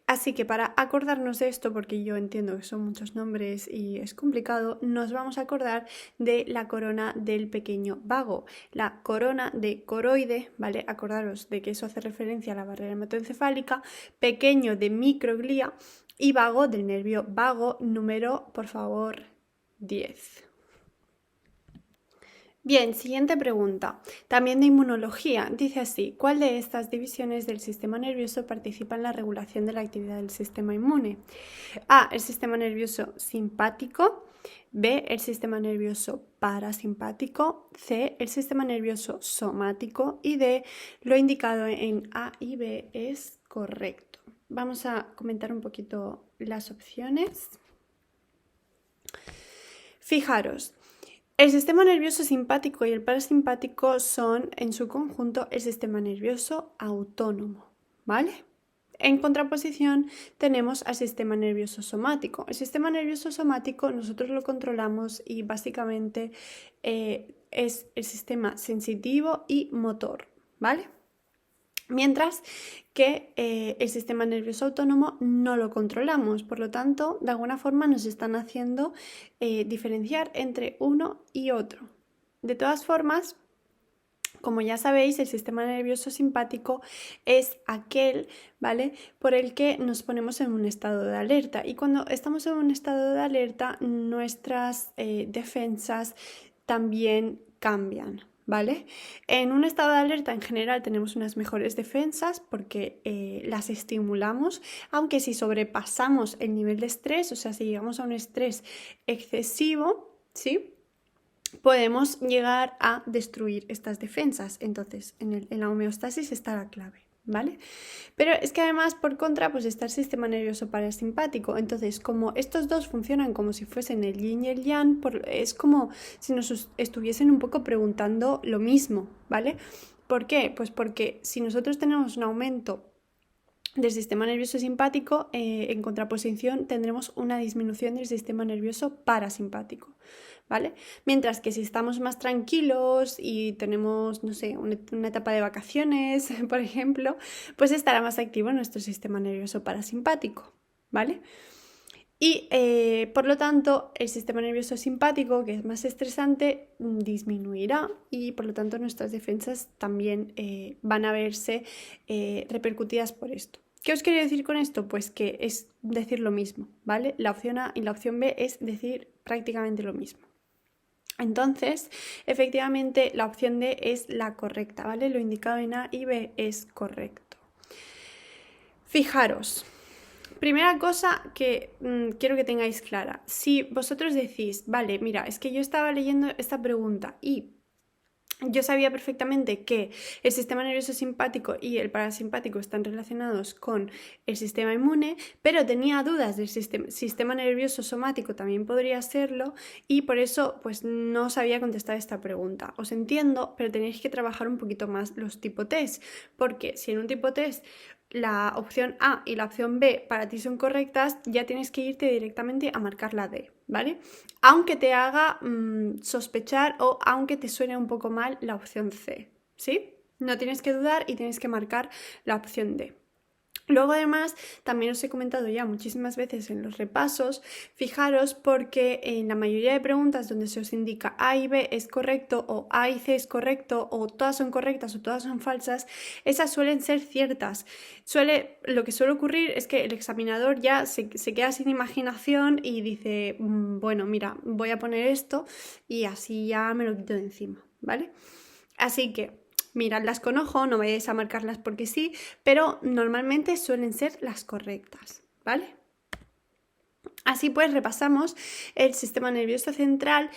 Así que para acordarnos de esto, porque yo entiendo que son muchos nombres y es complicado, nos vamos a acordar de la corona del pequeño vago. La corona de coroide, ¿vale? Acordaros de que eso hace referencia a la barrera hematoencefálica, pequeño de microglía y vago del nervio vago, número, por favor, 10. Bien, siguiente pregunta, también de inmunología. Dice así, ¿cuál de estas divisiones del sistema nervioso participa en la regulación de la actividad del sistema inmune? A, el sistema nervioso simpático, B, el sistema nervioso parasimpático, C, el sistema nervioso somático y D, lo indicado en A y B es correcto. Vamos a comentar un poquito las opciones. Fijaros. El sistema nervioso simpático y el parasimpático son en su conjunto el sistema nervioso autónomo, ¿vale? En contraposición tenemos al sistema nervioso somático. El sistema nervioso somático nosotros lo controlamos y básicamente es el sistema sensitivo y motor, ¿vale? Mientras que el sistema nervioso autónomo no lo controlamos, por lo tanto, de alguna forma nos están haciendo diferenciar entre uno y otro. De todas formas, como ya sabéis, el sistema nervioso simpático es aquel, ¿vale?, por el que nos ponemos en un estado de alerta. Y cuando estamos en un estado de alerta, nuestras defensas también cambian, ¿vale? En un estado de alerta en general tenemos unas mejores defensas porque las estimulamos, aunque si sobrepasamos el nivel de estrés, o sea, si llegamos a un estrés excesivo, ¿sí?, podemos llegar a destruir estas defensas. Entonces, en la homeostasis está la clave, ¿vale? Pero es que además, por contra, pues está el sistema nervioso parasimpático. Entonces, como estos dos funcionan como si fuesen el yin y el yang, es como si nos estuviesen un poco preguntando lo mismo, ¿vale? ¿Por qué? Pues porque si nosotros tenemos un aumento del sistema nervioso simpático, en contraposición tendremos una disminución del sistema nervioso parasimpático, ¿vale? Mientras que si estamos más tranquilos y tenemos, no sé, una etapa de vacaciones, por ejemplo, pues estará más activo nuestro sistema nervioso parasimpático, ¿vale? Y por lo tanto, el sistema nervioso simpático, que es más estresante, disminuirá y por lo tanto nuestras defensas también van a verse repercutidas por esto. ¿Qué os quiero decir con esto? Pues que es decir lo mismo, ¿vale? La opción A y la opción B es decir prácticamente lo mismo. Entonces, efectivamente, la opción D es la correcta, ¿vale? Lo indicado en A y B es correcto. Fijaros. Primera cosa que quiero que tengáis clara, si vosotros decís, vale, mira, es que yo estaba leyendo esta pregunta y yo sabía perfectamente que el sistema nervioso simpático y el parasimpático están relacionados con el sistema inmune, pero tenía dudas del sistema nervioso somático, también podría serlo, y por eso pues no sabía contestar esta pregunta. Os entiendo, pero tenéis que trabajar un poquito más los tipo test, porque si en un tipo test la opción A y la opción B para ti son correctas, ya tienes que irte directamente a marcar la D, ¿vale? Aunque te haga sospechar o aunque te suene un poco mal la opción C, ¿sí? No tienes que dudar y tienes que marcar la opción D. Luego además, también os he comentado ya muchísimas veces en los repasos, fijaros porque en la mayoría de preguntas donde se os indica A y B es correcto o A y C es correcto o todas son correctas o todas son falsas, esas suelen ser ciertas. Lo que suele ocurrir es que el examinador ya se queda sin imaginación y dice, bueno, mira, voy a poner esto y así ya me lo quito de encima, ¿vale? Así que miradlas con ojo, no vayáis a marcarlas porque sí, pero normalmente suelen ser las correctas, ¿vale? Así pues, repasamos el sistema nervioso central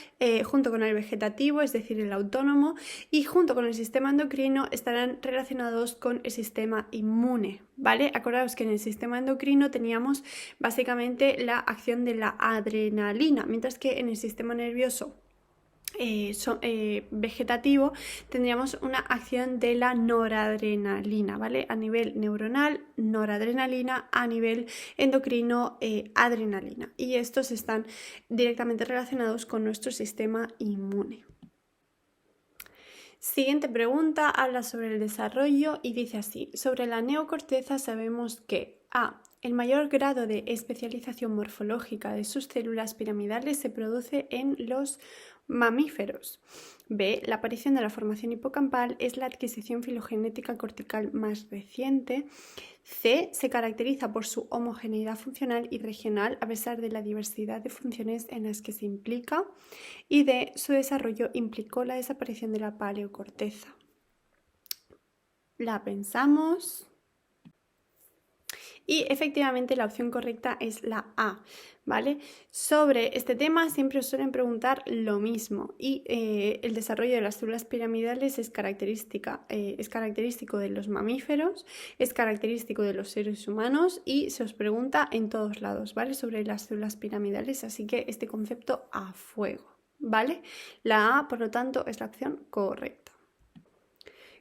junto con el vegetativo, es decir, el autónomo, y junto con el sistema endocrino estarán relacionados con el sistema inmune, ¿vale? Acordaos que en el sistema endocrino teníamos básicamente la acción de la adrenalina, mientras que en el sistema nervioso vegetativo tendríamos una acción de la noradrenalina, ¿vale? A nivel neuronal, noradrenalina, a nivel endocrino, adrenalina. Y estos están directamente relacionados con nuestro sistema inmune. Siguiente pregunta, habla sobre el desarrollo y dice así: sobre la neocorteza sabemos que A. El mayor grado de especialización morfológica de sus células piramidales se produce en los mamíferos. B. La aparición de la formación hipocampal es la adquisición filogenética cortical más reciente. C. Se caracteriza por su homogeneidad funcional y regional a pesar de la diversidad de funciones en las que se implica. Y D. Su desarrollo implicó la desaparición de la paleocorteza. La pensamos. Y efectivamente la opción correcta es la A, ¿vale? Sobre este tema siempre os suelen preguntar lo mismo y el desarrollo de las células piramidales es característico de los mamíferos, es característico de los seres humanos y se os pregunta en todos lados, ¿vale? Sobre las células piramidales, así que este concepto a fuego, ¿vale? La A, por lo tanto, es la opción correcta.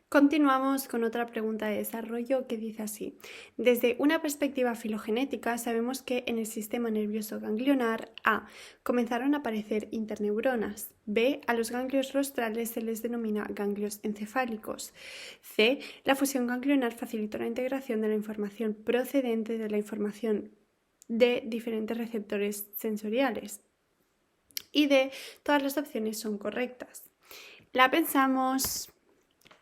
Continuamos con otra pregunta de desarrollo que dice así: desde una perspectiva filogenética sabemos que en el sistema nervioso ganglionar A. comenzaron a aparecer interneuronas, B. a los ganglios rostrales se les denomina ganglios encefálicos, C. la fusión ganglionar facilitó la integración de la información procedente de la información de diferentes receptores sensoriales, y D. todas las opciones son correctas. La pensamos.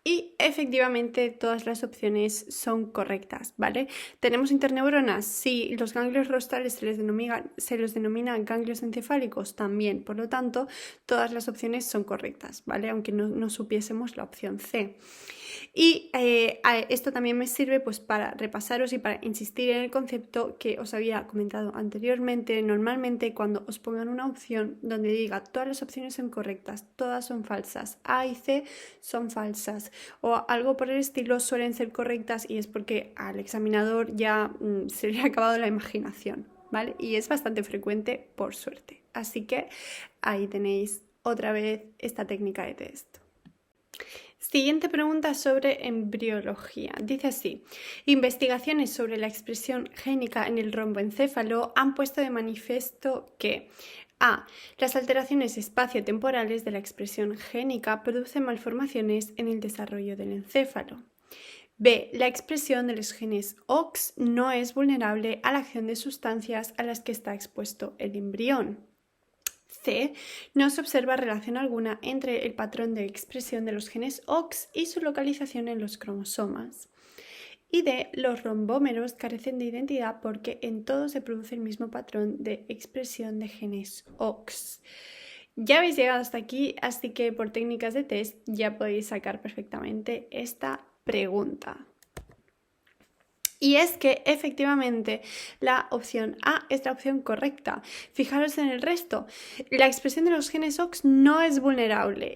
Y efectivamente todas las opciones son correctas, ¿vale? ¿Tenemos interneuronas? Sí. ¿Los ganglios rostrales se los denomina ganglios encefálicos? También. Por lo tanto, todas las opciones son correctas, ¿vale? Aunque no supiésemos la opción C. Y esto también me sirve pues para repasaros y para insistir en el concepto que os había comentado anteriormente. Normalmente cuando os pongan una opción donde diga todas las opciones son correctas, todas son falsas, A y C son falsas o algo por el estilo, suelen ser correctas y es porque al examinador ya se le ha acabado la imaginación, ¿vale? Y es bastante frecuente, por suerte. Así que ahí tenéis otra vez esta técnica de test. Siguiente pregunta sobre embriología. Dice así: investigaciones sobre la expresión génica en el romboencéfalo han puesto de manifiesto que A. Las alteraciones espaciotemporales de la expresión génica producen malformaciones en el desarrollo del encéfalo. B. La expresión de los genes OX no es vulnerable a la acción de sustancias a las que está expuesto el embrión. C. No se observa relación alguna entre el patrón de expresión de los genes OX y su localización en los cromosomas. Y D. Los rombómeros carecen de identidad porque en todos se produce el mismo patrón de expresión de genes OX. Ya habéis llegado hasta aquí, así que por técnicas de test ya podéis sacar perfectamente esta pregunta. Y es que efectivamente la opción A es la opción correcta. Fijaros en el resto. La expresión de los genes OX no es vulnerable.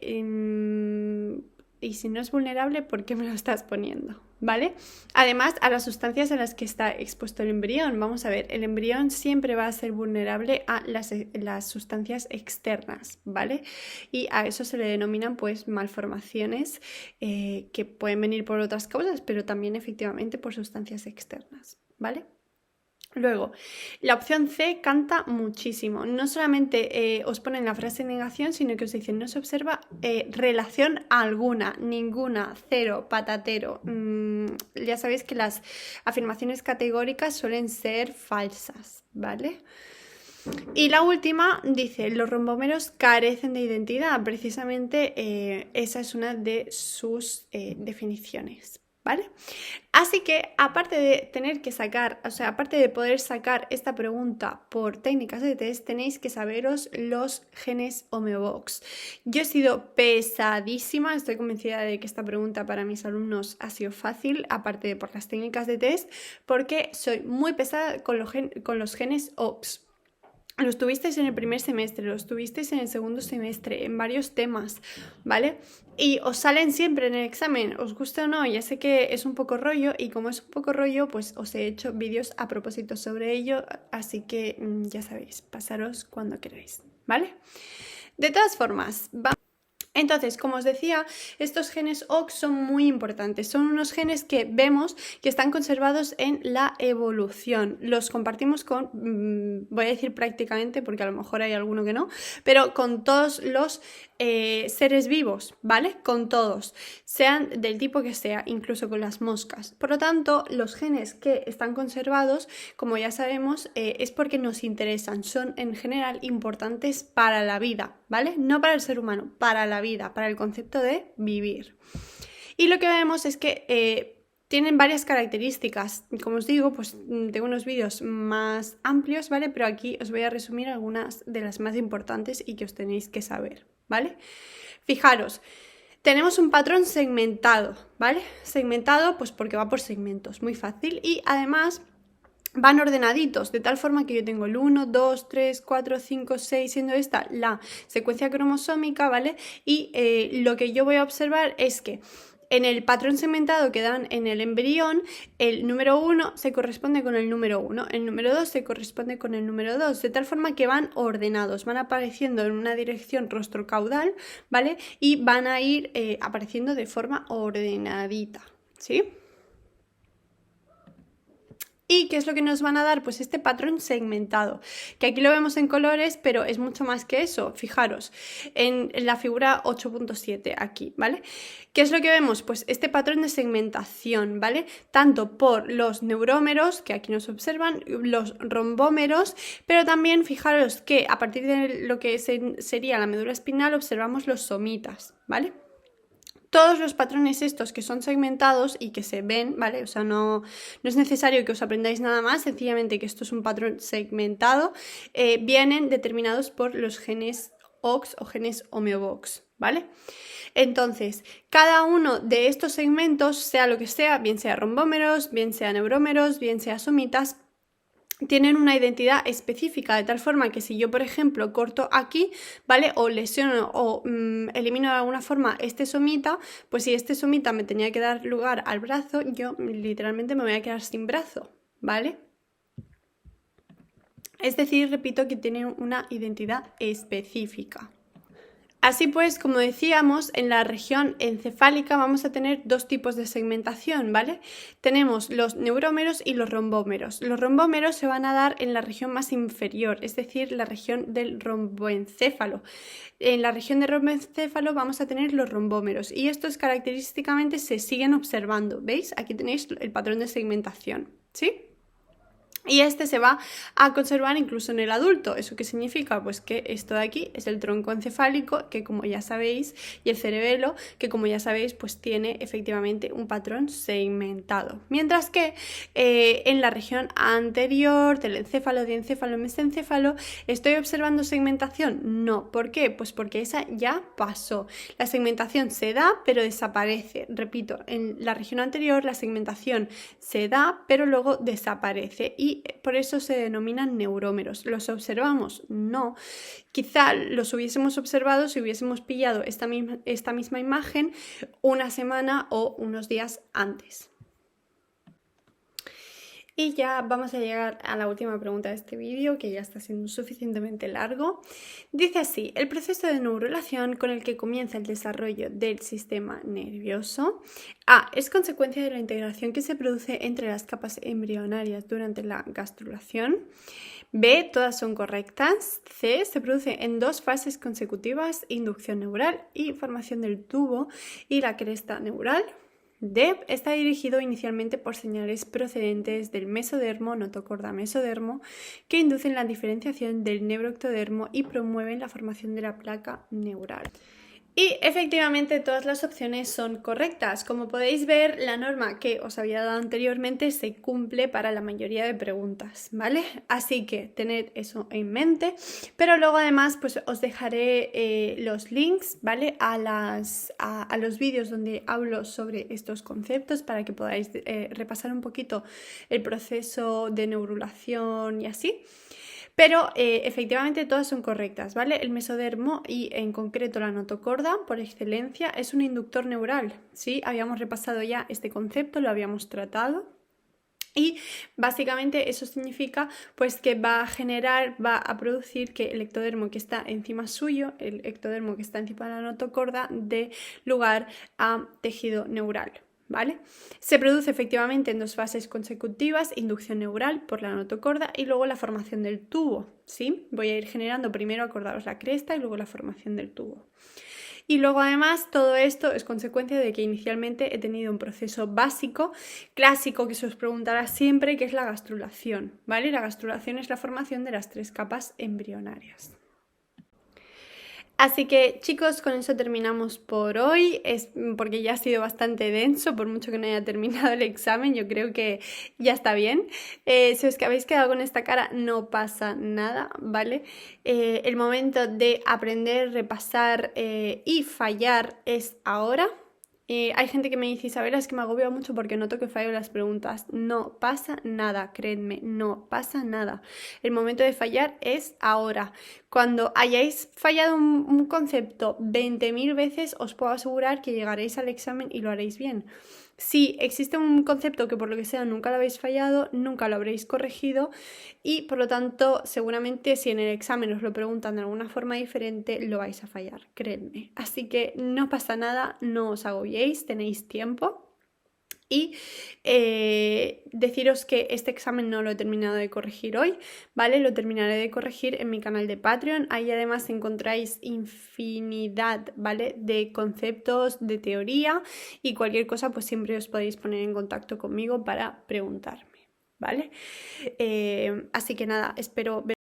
Y si no es vulnerable, ¿por qué me lo estás poniendo? ¿Vale? Además, a las sustancias a las que está expuesto el embrión. Vamos a ver, el embrión siempre va a ser vulnerable a las sustancias externas, ¿vale? Y a eso se le denominan pues malformaciones que pueden venir por otras causas, pero también efectivamente por sustancias externas, ¿vale? Luego, la opción C canta muchísimo. No solamente os ponen la frase de negación, sino que os dicen no se observa relación alguna, ninguna, cero, patatero. Ya sabéis que las afirmaciones categóricas suelen ser falsas, ¿vale? Y la última dice, los rombómeros carecen de identidad. Precisamente esa es una de sus definiciones, ¿vale? Así que aparte de tener que sacar, o sea, aparte de poder sacar esta pregunta por técnicas de test, tenéis que saberos los genes homeobox. Yo he sido pesadísima, estoy convencida de que esta pregunta para mis alumnos ha sido fácil, aparte de por las técnicas de test, porque soy muy pesada con los genes OX. Los tuvisteis en el primer semestre, los tuvisteis en el segundo semestre, en varios temas, ¿vale? Y os salen siempre en el examen, os guste o no, ya sé que es un poco rollo y como es un poco rollo, pues os he hecho vídeos a propósito sobre ello, así que ya sabéis, pasaros cuando queráis, ¿vale? De todas formas, entonces, como os decía, estos genes OX son muy importantes. Son unos genes que vemos que están conservados en la evolución. Los compartimos con, voy a decir prácticamente, porque a lo mejor hay alguno que no, pero con todos los seres vivos, ¿vale? Con todos, sean del tipo que sea, incluso con las moscas. Por lo tanto, los genes que están conservados, como ya sabemos, es porque nos interesan. Son en general importantes para la vida, ¿vale? No para el ser humano, para la vida, para el concepto de vivir. Y lo que vemos es que tienen varias características. Como os digo, pues tengo unos vídeos más amplios, ¿vale? Pero aquí os voy a resumir algunas de las más importantes y que os tenéis que saber, ¿vale? Fijaros, tenemos un patrón segmentado, ¿vale? Segmentado pues porque va por segmentos, muy fácil. Y además van ordenaditos, de tal forma que yo tengo el 1, 2, 3, 4, 5, 6, siendo esta la secuencia cromosómica, ¿vale? Y lo que yo voy a observar es que en el patrón segmentado que dan en el embrión, el número 1 se corresponde con el número 1, el número 2 se corresponde con el número 2, de tal forma que van ordenados, van apareciendo en una dirección rostrocaudal, ¿vale? Y van a ir apareciendo de forma ordenadita, ¿sí? ¿Y qué es lo que nos van a dar? Pues este patrón segmentado, que aquí lo vemos en colores, pero es mucho más que eso. Fijaros, en la figura 8.7 aquí, ¿vale? ¿Qué es lo que vemos? Pues este patrón de segmentación, ¿vale? Tanto por los neurómeros, que aquí nos observan, los rombómeros, pero también fijaros que a partir de lo que sería la médula espinal observamos los somitas, ¿vale? Todos los patrones estos que son segmentados y que se ven, ¿vale? O sea, no es necesario que os aprendáis nada más, sencillamente que esto es un patrón segmentado, vienen determinados por los genes OX o genes homeobox, ¿vale? Entonces, cada uno de estos segmentos, sea lo que sea, bien sea rombómeros, bien sea neurómeros, bien sea somitas, tienen una identidad específica, de tal forma que si yo, por ejemplo, corto aquí, ¿vale? O lesiono o elimino de alguna forma este somita, pues si este somita me tenía que dar lugar al brazo, yo literalmente me voy a quedar sin brazo, ¿vale? Es decir, repito que tienen una identidad específica. Así pues, como decíamos, en la región encefálica vamos a tener dos tipos de segmentación, ¿vale? Tenemos los neurómeros y los rombómeros. Los rombómeros se van a dar en la región más inferior, es decir, la región del romboencéfalo. En la región del romboencéfalo vamos a tener los rombómeros y estos característicamente se siguen observando, ¿veis? Aquí tenéis el patrón de segmentación, ¿sí? Y este se va a conservar incluso en el adulto. ¿Eso qué significa? Pues que esto de aquí es el tronco encefálico, que como ya sabéis, y el cerebelo, que como ya sabéis, pues tiene efectivamente un patrón segmentado. Mientras que en la región anterior del encéfalo, diencéfalo, mesencéfalo, ¿estoy observando segmentación? No. ¿Por qué? Pues porque esa ya pasó. La segmentación se da, pero desaparece. Repito, en la región anterior la segmentación se da, pero luego desaparece. Y por eso se denominan neurómeros. ¿Los observamos? No. Quizá los hubiésemos observado si hubiésemos pillado esta misma imagen una semana o unos días antes. Y ya vamos a llegar a la última pregunta de este vídeo, que ya está siendo suficientemente largo. Dice así: el proceso de neurulación con el que comienza el desarrollo del sistema nervioso A. Es consecuencia de la integración que se produce entre las capas embrionarias durante la gastrulación. B. Todas son correctas. C. Se produce en dos fases consecutivas: inducción neural y formación del tubo y la cresta neural. D. Está dirigido inicialmente por señales procedentes del mesodermo, notocorda mesodermo, que inducen la diferenciación del neuroectodermo y promueven la formación de la placa neural. Y efectivamente todas las opciones son correctas. Como podéis ver, la norma que os había dado anteriormente se cumple para la mayoría de preguntas, ¿vale? Así que tened eso en mente. Pero luego además pues os dejaré los links, ¿vale? A los vídeos donde hablo sobre estos conceptos para que podáis repasar un poquito el proceso de neurulación y así. Pero efectivamente todas son correctas, ¿vale? El mesodermo y en concreto la notocorda, por excelencia, es un inductor neural, ¿sí? Habíamos repasado ya este concepto, lo habíamos tratado. Y básicamente eso significa pues que va a producir que el ectodermo que está encima suyo, el ectodermo que está encima de la notocorda, dé lugar a tejido neural. ¿Vale? Se produce efectivamente en dos fases consecutivas: inducción neural por la notocorda y luego la formación del tubo, ¿sí? Voy a ir generando primero, acordaros, la cresta y luego la formación del tubo. Y luego además todo esto es consecuencia de que inicialmente he tenido un proceso básico, clásico, que se os preguntará siempre, que es la gastrulación, ¿vale? La gastrulación es la formación de las tres capas embrionarias. Así que chicos, con eso terminamos por hoy, porque ya ha sido bastante denso, por mucho que no haya terminado el examen, yo creo que ya está bien. Si os habéis quedado con esta cara, no pasa nada, ¿vale? El momento de aprender, repasar y fallar es ahora. Hay gente que me dice: Isabela, es que me agobio mucho porque noto que fallo las preguntas. No pasa nada, creedme, no pasa nada. El momento de fallar es ahora. Cuando hayáis fallado un concepto 20.000 veces, os puedo asegurar que llegaréis al examen y lo haréis bien. Si existe un concepto que por lo que sea nunca lo habéis fallado, nunca lo habréis corregido y por lo tanto seguramente si en el examen os lo preguntan de alguna forma diferente lo vais a fallar, creedme. Así que no pasa nada, no os agobiéis, tenéis tiempo. Y deciros que este examen no lo he terminado de corregir hoy, ¿vale? Lo terminaré de corregir en mi canal de Patreon. Ahí además encontráis infinidad, ¿vale? De conceptos, de teoría y cualquier cosa, pues siempre os podéis poner en contacto conmigo para preguntarme, ¿vale? Así que nada, espero ver